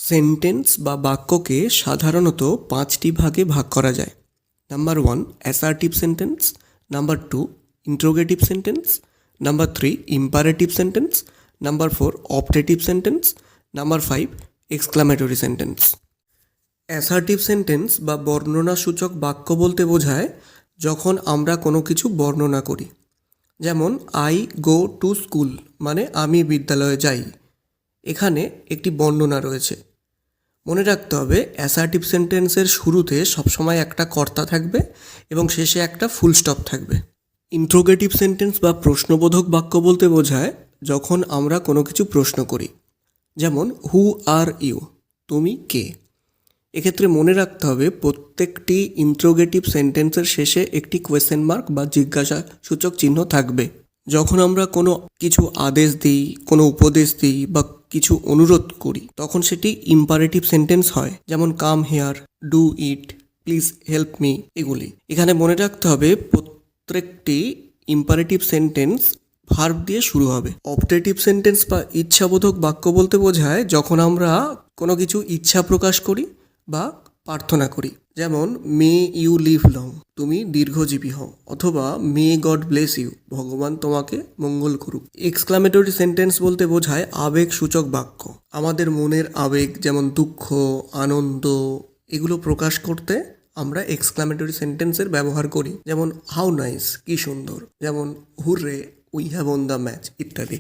Sentence বা বাক্যকে সাধারণত 5টি ভাগে ভাগ করা যায়। Number 1 assertive sentence, number 2 interrogative sentence, number 3 imperative sentence, number 4 optative sentence, number 5 exclamatory sentence. Assertive sentence বা বর্ণনাসূচক বাক্য বলতে বোঝায় যখন আমরা কোনো কিছু বর্ণনা করি। যেমন আই গো টু স্কুল মানে আমি বিদ্যালয়ে যাই। এখানে একটি বর্ণনা রয়েছে। মনে রাখতে হবে অ্যাসার্টিভ সেন্টেন্সের শুরুতে সবসময় একটা কর্তা থাকবে এবং শেষে একটা ফুল স্টপ থাকবে। ইন্ট্রোগেটিভ সেন্টেন্স বা প্রশ্নবোধক বাক্য বলতে বোঝায় যখন আমরা কোনো কিছু প্রশ্ন করি। যেমন হু আর ইউ, তুমি কে। এক্ষেত্রে মনে রাখতে হবে প্রত্যেকটি ইন্ট্রোগেটিভ সেন্টেন্সের শেষে একটি কোয়েশ্চেন মার্ক বা জিজ্ঞাসা সূচক চিহ্ন থাকবে। যখন আমরা কোনো কিছু আদেশ দিই, কোনো উপদেশ দিই বা কিছু অনুরোধ করি তখন সেটি ইম্পারেটিভ সেন্টেন্স হয়। যেমন come here, do it, please help me, এগুলি। এখানে মনে রাখতে হবে প্রত্যেকটি ইম্পারেটিভ সেন্টেন্স ভার্ব দিয়ে শুরু হবে। অপটেটিভ সেন্টেন্স বা ইচ্ছাবোধক বাক্য বলতে বোঝায় যখন আমরা কোনো কিছু ইচ্ছা প্রকাশ করি বা প্রার্থনা করি। যেমন মে ইউ লিভ লং, তুমি দীর্ঘজীবী হও, অথবা মে গড ব্লেস ইউ, ভগবান তোমাকে মঙ্গল করুক। এক্সক্লামেটরি সেন্টেন্স বলতে বোঝায় আবেগ সূচক বাক্য। আমাদের মনের আবেগ যেমন দুঃখ, আনন্দ, এগুলো প্রকাশ করতে আমরা এক্সক্লামেটরি সেন্টেন্সের ব্যবহার করি। যেমন হাউ নাইস, কি সুন্দর। যেমন hurray, we have won the match ইত্যাদি।